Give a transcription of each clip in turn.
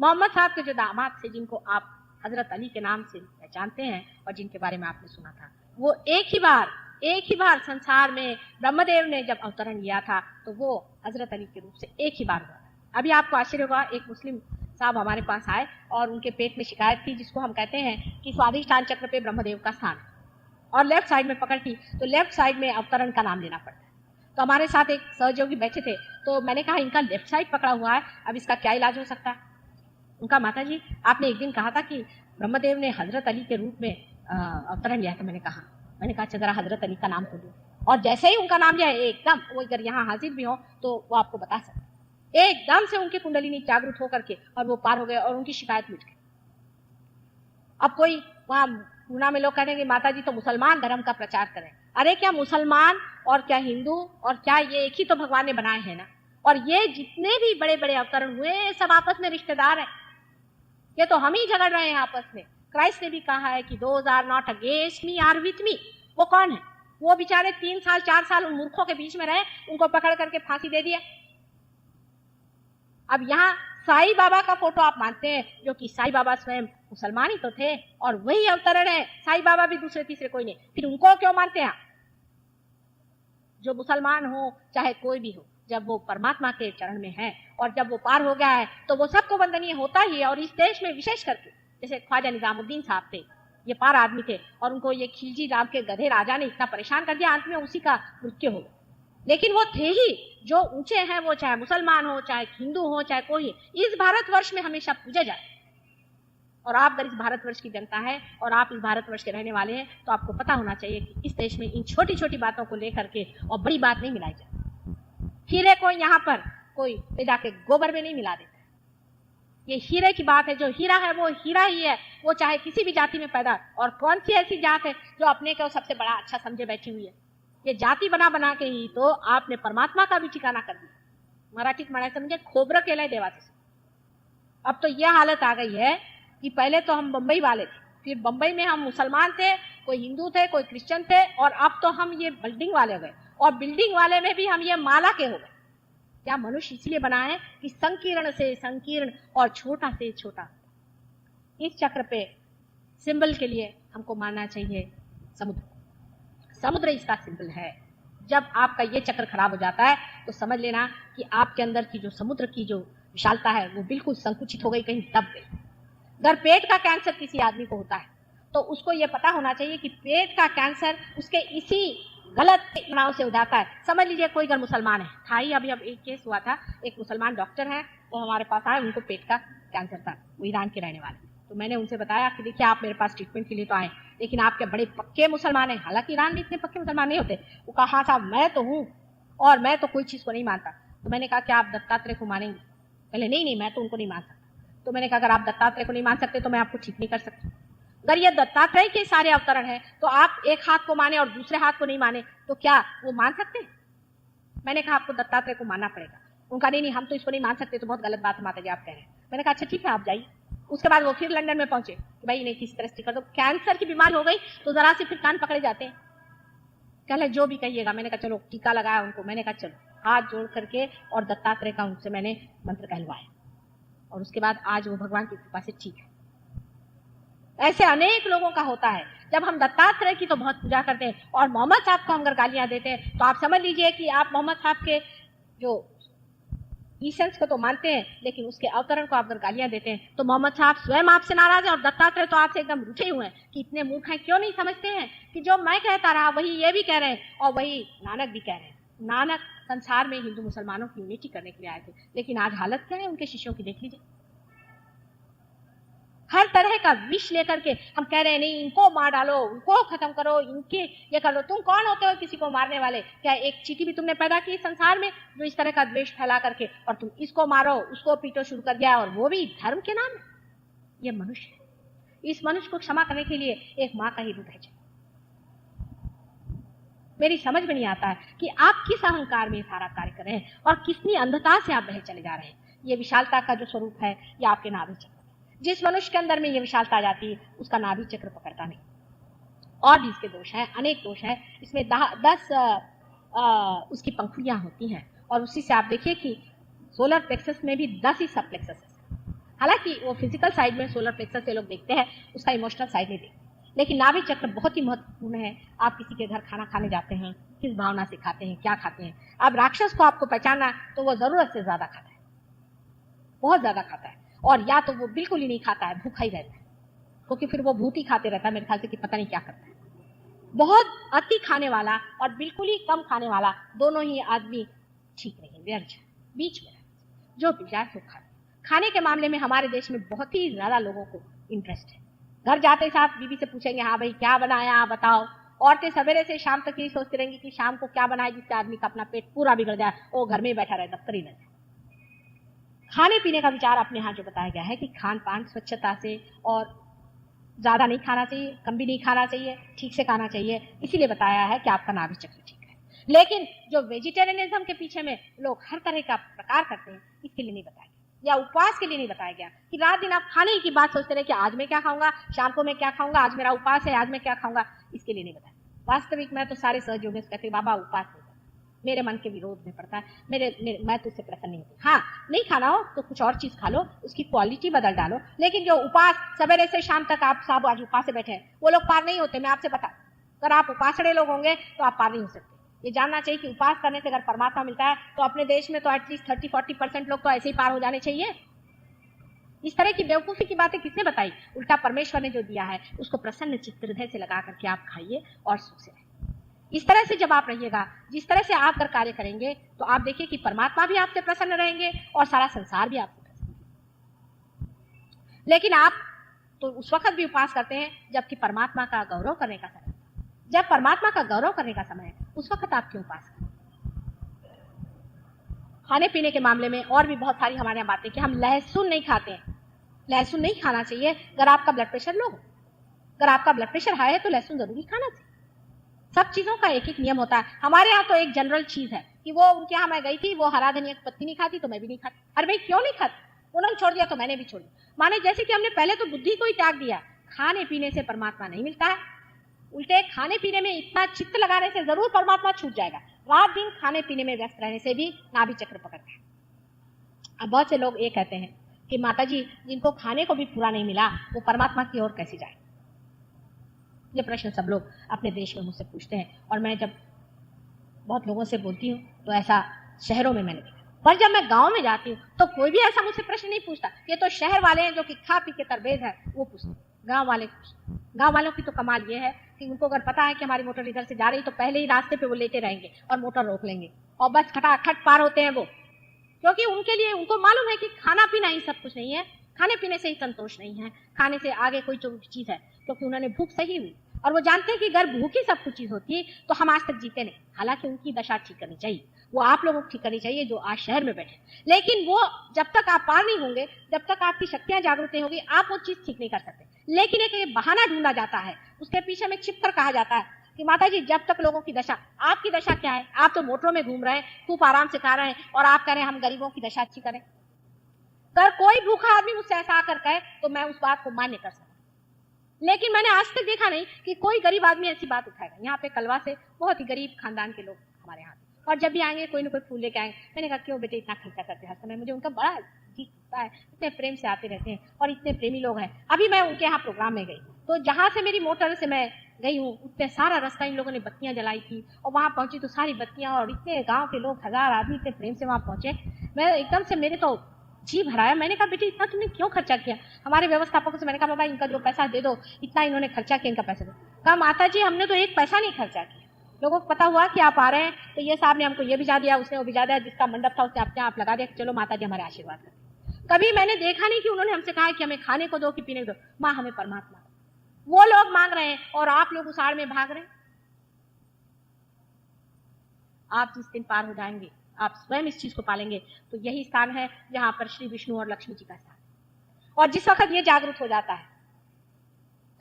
मोहम्मद साहब के जो दामाद थे, जिनको आप हजरत अली के नाम से पहचानते हैं और जिनके बारे में आपने सुना था, वो एक ही बार संसार में ब्रह्मदेव ने जब अवतरण लिया था तो वो हजरत अली के रूप से एक ही बार हुआ था। अभी आपको आश्चर्य होगा, एक मुस्लिम साहब हमारे पास आए और उनके पेट में शिकायत थी, जिसको हम कहते हैं कि स्वाधिष्ठान चक्र पे ब्रह्मदेव का स्थान है, और लेफ्ट साइड में पकड़ थी, तो लेफ्ट साइड में अवतरण का नाम लेना पड़ता है। तो हमारे साथ एक सहयोगी बैठे थे, तो मैंने कहा इनका लेफ्ट साइड पकड़ा हुआ है, अब इसका क्या इलाज हो सकता है। उनका, माता जी आपने एक दिन कहा था कि ब्रह्मदेव ने हजरत अली के रूप में अवतरण लिया था। मैंने कहा अच्छा जरा हजरत अली का नाम खोलो, और जैसे ही उनका नाम लिया एकदम, वो अगर यहाँ हाजिर भी हो तो वो आपको बता सकते, एकदम से उनकी कुंडलिनी जागृत होकर के और वो पार हो गए और उनकी शिकायत मिट गई। अब कोई वहां पूना में लोग कहेंगे माता जी तो मुसलमान धर्म का प्रचार करें। अरे क्या मुसलमान और क्या हिंदू और क्या ये एक ही तो भगवान ने बनाए हैं ना, और ये जितने भी बड़े बड़े अवतरण हुए सब आपस में रिश्तेदार हैं, ये तो हम ही झगड़ रहे हैं आपस में। क्राइस्ट ने भी कहा है कि those are not against me or with me. वो कौन है? वो बेचारे 3 साल 4 साल उन मूर्खों के बीच में रहे, उनको पकड़ करके फांसी दे दिया। अब यहाँ साईं बाबा का फोटो आप मानते हैं, जो कि साईं बाबा स्वयं मुसलमान ही तो थे और वही अवतरण है, साईं बाबा भी दूसरे तीसरे कोई नहीं, फिर उनको क्यों मानते हैं? जो मुसलमान हो चाहे कोई भी हो, जब वो परमात्मा के चरण में है और जब वो पार हो गया है तो वो सबको वंदनीय होता ही है। और इस देश में विशेष करके जैसे ख्वाजा निजामुद्दीन साहब थे, ये पार आदमी थे, और उनको ये खिलजी नाम के गधे राजा ने इतना परेशान कर दिया, अंत में उसी का मृत्यु हो गया। लेकिन वो थे ही जो ऊंचे हैं, वो चाहे मुसलमान हो चाहे हिंदू हो चाहे कोई, इस भारतवर्ष में हमेशा पूजा जाए। और आप अगर इस भारतवर्ष की जनता है और आप इस भारतवर्ष के रहने वाले हैं तो आपको पता होना चाहिए कि इस देश में इन छोटी छोटी बातों को लेकर के और बड़ी बात नहीं मिलाई जाए। हीरे को यहाँ पर कोई ले जाके गोबर में नहीं मिला देता। ये हीरे की बात है, जो हीरा है वो हीरा ही है, वो चाहे किसी भी जाति में पैदा। और कौन सी ऐसी जात है जो अपने को सबसे बड़ा अच्छा समझे बैठी हुई है? ये जाति बना बना के ही तो आपने परमात्मा का भी ठिकाना कर दिया। मराठीत म्हणायचं म्हणजे खोबरं केलंय देवाचं। अब तो यह हालत आ गई है कि पहले तो हम बंबई वाले थे, फिर बंबई में हम मुसलमान थे, कोई हिंदू थे, कोई क्रिश्चियन थे, और अब तो हम ये बिल्डिंग वाले हो गए, और बिल्डिंग वाले में भी हम ये माला के हो गए। क्या मनुष्य इसलिए बना है कि संकीर्ण से संकीर्ण और छोटा से छोटा। इस चक्र पे सिंबल के लिए हमको मानना चाहिए समुद्र। समुद्र इसका सिंबल है। जब आपका ये चक्र खराब हो जाता है तो समझ लेना कि आपके अंदर की जो समुद्र की जो विशालता है वो बिल्कुल संकुचित हो गई, कहीं दब गई। अगर पेट का कैंसर किसी आदमी को होता है तो उसको ये पता होना चाहिए कि पेट का कैंसर उसके इसी गलत नाव से हो जाता है। समझ लीजिए कोई अगर मुसलमान है, था ही अभी अब एक केस हुआ था, एक मुसलमान डॉक्टर है तो हमारे पास आए, उनको पेट का कैंसर था, वो ईरान के रहने वाले। तो मैंने उनसे बताया कि देखिए आप मेरे पास ट्रीटमेंट के लिए तो आए, लेकिन आपके बड़े पक्के मुसलमान हैं। हालांकि ईरान में इतने पक्के मुसलमान नहीं होते। वो कहा हाँ साहब मैं तो हूँ और मैं तो कोई चीज को नहीं मानता। तो मैंने कहा कि आप दत्तात्रेय को मानेंगे? पहले नहीं मैं तो उनको नहीं मान सकता। तो मैंने कहा अगर आप दत्तात्रेय को नहीं मान सकते तो मैं आपको ठीक नहीं कर सकती। अगर ये दत्तात्रेय के सारे अवतरण हैं तो आप एक हाथ को माने और दूसरे हाथ को नहीं माने तो क्या वो मान सकते? मैंने कहा आपको दत्तात्रेय को मानना पड़ेगा। उनका नहीं हम तो इसको नहीं मान सकते, तो बहुत गलत बात है माता जी आप कह रहे हैं। मैंने कहा अच्छा ठीक है आप जाइए। उसके बाद वो फिर लंदन में पहुंचे कि भाई इन्हें किसी तरह से कर दो। कैंसर की बीमारी हो गई तो जरा से फिर कान पकड़े जाते हैं, कहले जो भी कहिएगा। मैंने कहा चलो टीका लगाया उनको। मैंने कहा चलो हाथ जोड़ करके और दत्तात्रेय का उनसे मैंने मंत्र कहलवाया, और उसके बाद आज वो भगवान की कृपा से ठीक है। ऐसे अनेक लोगों का होता है। जब हम दत्तात्रेय की तो बहुत पूजा करते हैं और मोहम्मद साहब को हम अगर गालियां देते हैं तो आप समझ लीजिए कि आप मोहम्मद साहब के जो ईसेंस को तो मानते हैं, लेकिन उसके अवतरण को आप अगर गालियां देते हैं तो मोहम्मद साहब स्वयं आपसे नाराज है और दत्तात्रेय तो आपसे एकदम रूठे हुए हैं कि इतने मूर्ख हैं, क्यों नहीं समझते हैं कि जो मैं कहता रहा वही ये भी कह रहे हैं और वही नानक भी कह रहे हैं। नानक संसार में हिंदू मुसलमानों की यूनिटी करने के लिए आए थे, लेकिन आज हालत क्या है उनके शिष्यों की देख लीजिए। हर तरह का विष लेकर के हम कह रहे हैं नहीं इनको मार डालो, उनको खत्म करो, इनके ये कर लो। तुम कौन होते हो किसी को मारने वाले? क्या एक चींटी भी तुमने पैदा की संसार में जो इस तरह का द्वेष फैला करके, और तुम इसको मारो उसको पीटो शुरू कर दिया, और वो भी धर्म के नाम में? ये मनुष्य है। इस मनुष्य को क्षमा करने के लिए एक माँ का ही रूप है। मेरी समझ में नहीं आता है कि आप किस अहंकार में सारा कार्य कर रहे हैं और कितनी अंधता से आप बह चले जा रहे हैं। ये विशालता का जो स्वरूप है ये आपके नाभि चक्र। जिस मनुष्य के अंदर में ये विशालता आ जाती है उसका नाभि चक्र पकड़ता नहीं। और भी इसके दोष हैं, अनेक दोष हैं। इसमें 10 उसकी पंखुड़ियां होती हैं, और उसी से आप देखिए कि सोलर प्लेक्सस में भी 10 ही सब प्लेक्सस है। हालांकि वो फिजिकल साइड में सोलर प्लेक्सस से लोग देखते हैं, उसका इमोशनल साइड नहीं देखते। लेकिन नाभि चक्र बहुत ही महत्वपूर्ण है। आप किसी के घर खाना खाने जाते हैं, किस भावना से खाते हैं, क्या खाते हैं। अब राक्षस को आपको पहचाना तो वो जरूरत से ज्यादा खाता है, बहुत ज्यादा खाता है, और या तो वो बिल्कुल ही नहीं खाता है, भूखा ही रहता है, क्योंकि फिर वो भूत ही खाते रहता है मेरे ख्याल से, कि पता नहीं क्या करता है। बहुत अति खाने वाला और बिल्कुल ही कम खाने वाला, दोनों ही आदमी ठीक नहीं, व्यर्थ बीच में जो मिल जाए तो खाए। खाने के मामले में हमारे देश में बहुत ही ज्यादा लोगों को इंटरेस्ट है। घर जाते साथ बीवी से पूछेंगे, हाँ भाई क्या बनाया बताओ। औरतें सवेरे से शाम तक यही सोचती रहेंगी कि शाम को क्या बनाए जिससे आदमी का अपना पेट पूरा बिगड़ जाए, वो घर में ही बैठा रहे, दफ्तर ही न जाए। खाने पीने का विचार अपने यहाँ जो बताया गया है कि खान पान स्वच्छता से, और ज्यादा नहीं खाना चाहिए, कम भी नहीं खाना चाहिए, ठीक से खाना चाहिए, इसीलिए बताया है कि आपका नाभि चक्र ठीक है। लेकिन जो वेजिटेरियनिज्म के पीछे में लोग हर तरह का प्रकार करते हैं, इसके लिए नहीं बताया गया, या उपवास के लिए नहीं बताया गया कि रात दिन आप खाने की बात सोचते रहे कि आज मैं क्या खाऊंगा, शाम को मैं क्या खाऊंगा, आज मेरा उपवास है, आज मैं क्या खाऊंगा, इसके लिए नहीं बताया। वास्तविक में तो सारे सहयोगी कहते बाबा उपवास नहीं, मेरे मन के विरोध में पड़ता है, मैं तो उससे प्रसन्न नहीं हूँ। हाँ, नहीं खाना हो तो कुछ और चीज खा लो, उसकी क्वालिटी बदल डालो, लेकिन जो उपास सवेरे से शाम तक आप सब आज उपास से बैठे हैं, वो लोग पार नहीं होते। मैं आपसे बता, अगर आप उपासड़े लोग होंगे तो आप पार नहीं हो सकते। ये जानना चाहिए कि उपास करने से अगर परमात्मा मिलता है तो अपने देश में तो एटलीस्ट 30-40% लोग तो ऐसे ही पार हो जाने चाहिए। इस तरह की बेवकूफी की बातें किसने बताई? उल्टा परमेश्वर ने जो दिया है उसको प्रसन्न चित्त हृदय से लगा करके आप खाइए और सुख से रहिए। इस तरह से जब आप रहिएगा, जिस तरह से आप कर कार्य करेंगे, तो आप देखिए कि परमात्मा भी आपसे प्रसन्न रहेंगे और सारा संसार भी आपसे प्रसन्न। लेकिन आप तो उस वक्त भी उपवास करते हैं जबकि परमात्मा का गौरव करने का समय, जब परमात्मा का गौरव करने का समय है उस वक्त आप क्यों उपवास करें? खाने पीने के मामले में और भी बहुत सारी हमारे यहाँ बातें कि हम लहसुन नहीं खाते हैं। लहसुन नहीं खाना चाहिए अगर आपका ब्लड प्रेशर लो हो। अगर आपका ब्लड प्रेशर हाई है तो लहसुन जरूरी खाना चाहिए। सब चीजों का एक एक नियम होता है। हमारे यहाँ तो एक जनरल चीज है कि वो उनके यहाँ मैं गई थी, वो हरा धनिया की पत्ती नहीं खाती तो मैं भी नहीं खाती। अरे भाई क्यों नहीं खाती? उन्होंने छोड़ दिया तो मैंने भी छोड़ दिया। माने जैसे कि हमने पहले तो बुद्धि को ही त्याग दिया। खाने पीने से परमात्मा नहीं मिलता है, उल्टे खाने पीने में इतना चित्त लगाने से जरूर परमात्मा छूट जाएगा। रात दिन खाने पीने में व्यस्त रहने से भी नाभि चक्र पकड़ता है। अब बहुत से लोग ये कहते हैं कि माता जी जिनको खाने को भी पूरा नहीं मिला वो परमात्मा की ओर कैसे जाए? ये प्रश्न सब लोग अपने देश में मुझसे पूछते हैं, और मैं जब बहुत लोगों से बोलती हूँ तो ऐसा शहरों में मैंने देखा, पर जब मैं गांव में जाती हूँ तो कोई भी ऐसा मुझसे प्रश्न नहीं पूछता। ये तो शहर वाले हैं जो कि खा पी के तरबेज है, वो पूछते। गांव वालों की तो कमाल ये है कि उनको अगर पता है कि हमारी मोटर इधर से जा रही तो पहले ही रास्ते पे वो लेते रहेंगे और मोटर रोक लेंगे और बस खटाखट पार होते हैं वो, क्योंकि उनके लिए उनको मालूम है कि खाना पीना ही सब कुछ नहीं है, खाने पीने से ही संतोष नहीं है, खाने से आगे कोई चीज है, क्योंकि उन्होंने भूख सही हुई और वो जानते हैं कि अगर भूख ही सब कुछ चीज होती तो हम आज तक जीते नहीं। हालांकि उनकी दशा ठीक करनी चाहिए, वो आप लोगों को ठीक करनी चाहिए जो आज शहर में बैठे, लेकिन वो जब तक आप पार नहीं होंगे, जब तक आपकी शक्तियां जागृत नहीं होगी, आप वो चीज ठीक नहीं कर सकते। लेकिन एक बहाना ढूंढा जाता है, उसके पीछे में छिप कर कहा जाता है कि माता जी जब तक लोगों की दशा, आपकी दशा क्या है? आप तो मोटरों में घूम रहे हैं, खूब आराम से खा रहे हैं, और आप कह रहे हैं हम गरीबों की दशा अच्छी करें। अगर कोई भूखा आदमी मुझसे ऐसा आकर कहे तो मैं उस बात को मान्य कर सकता, लेकिन मैंने आज तक देखा नहीं कि कोई गरीब आदमी ऐसी बात उठाएगा। यहाँ पे कलवा से बहुत ही गरीब खानदान के लोग हमारे यहाँ, और जब भी आएंगे कोई ना कोई फूल लेके आएंगे। मैंने कहा क्यों बेटे इतना खर्चा करते हर समय? मुझे उनका बड़ा जी लगता है, इतने प्रेम से आते रहते हैं और इतने प्रेमी लोग हैं। अभी मैं उनके यहाँ प्रोग्राम में गई तो जहाँ से मेरी मोटर से मैं गई हूँ उतने सारा रास्ता इन लोगों ने बत्तियां जलाई थी, और वहां पहुंची तो सारी बत्तियां, और इतने गांव के लोग 1000 आदमी इतने प्रेम से वहां पहुंचे। मैं एकदम से मेरे तो जी भराया। मैंने कहा बेटी इतना तुमने क्यों खर्चा किया? हमारे व्यवस्थापकों से मैंने कहा बाबा इनका जो पैसा दे दो, इतना इन्होंने खर्चा किया, इनका पैसा दो। कहा माता जी हमने तो एक पैसा नहीं खर्चा किया, लोगों को पता हुआ कि आप आ रहे हैं तो ये साहब ने हमको ये भिजा दिया, उसने वो भिजा दिया, जिसका मंडप था उसने अपने आप लगा दिया कि चलो माता जी हमारे आशीर्वाद करें। कभी मैंने देखा नहीं कि उन्होंने हमसे कहा कि हमें खाने को दो कि पीने को दो। माँ हमें परमात्मा, वो लोग मांग रहे हैं और आप लोग उस आड़ में भाग रहे हैं। आप जिस दिन पार हो जाएंगे, आप स्वयं इस चीज को पालेंगे, तो यही स्थान है जहां पर श्री विष्णु और लक्ष्मी जी का स्थान है। और जिस वक्त ये जागरूक हो जाता है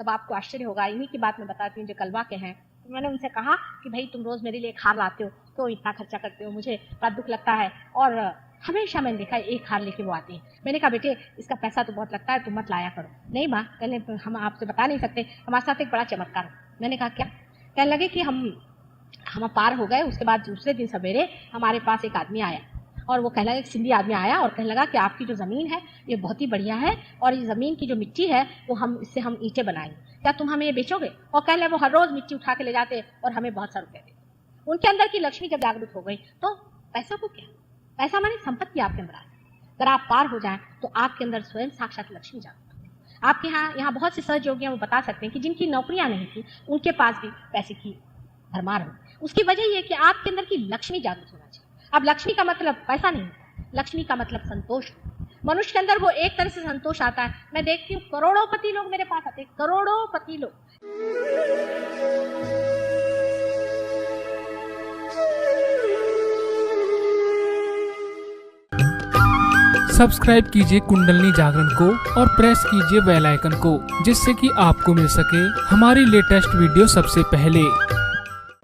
तब आपको आश्चर्य होगा। इन्हीं की बात मैं बताती हूँ जो कलवा के हैं। तो मैंने उनसे कहा कि भाई तुम रोज मेरे लिए एक हार लाते हो, तो इतना खर्चा करते हो, मुझे बड़ा दुख लगता है। और हमेशा मैंने देखा एक हार लेके वो आते हैं। मैंने कहा बेटे इसका पैसा तो बहुत लगता है, तुम मत लाया करो। नहीं माँ, कहने हम आपसे बता नहीं सकते, हमारे साथ एक बड़ा चमत्कार हो। मैंने कहा क्या? कहने लगे कि हम पार हो गए, उसके बाद दूसरे दिन सवेरे हमारे पास एक आदमी आया और वो कहने लगा, एक सिंधी आदमी आया और कहने लगा कि आपकी जो ज़मीन है ये बहुत ही बढ़िया है और इस ज़मीन की जो मिट्टी है वो इससे हम ईंटें बनाएंगे, क्या तुम हमें ये बेचोगे? और कहने लगे वो हर रोज़ मिट्टी उठा के ले जाते और हमें बहुत सारे रुपये देते। उनके अंदर की लक्ष्मी जब जागृत हो गई तो पैसा को क्या, पैसा माने संपत्ति आपके अंदर आ जाए। अगर आप पार हो जाएं तो आपके अंदर स्वयं साक्षात लक्ष्मी जागृत होती है। आपके यहाँ बहुत से सहयोगी हैं, वो बता सकते हैं कि जिनकी नौकरियां नहीं थी उनके पास भी पैसे की भरमार हो। उसकी वजह ये कि आपके अंदर की लक्ष्मी जागृत होना चाहिए। अब लक्ष्मी का मतलब पैसा नहीं, लक्ष्मी का मतलब संतोष। मनुष्य के अंदर वो एक तरह से संतोष आता है। मैं देखती हूँ करोड़ोंपति लोग मेरे पास आते हैं, करोड़ोंपति लोग। सब्सक्राइब कीजिए कुंडलनी जागरण को और प्रेस कीजिए बेल आइकन को, जिससे कि आपको मिल सके हमारी लेटेस्ट वीडियो सबसे पहले।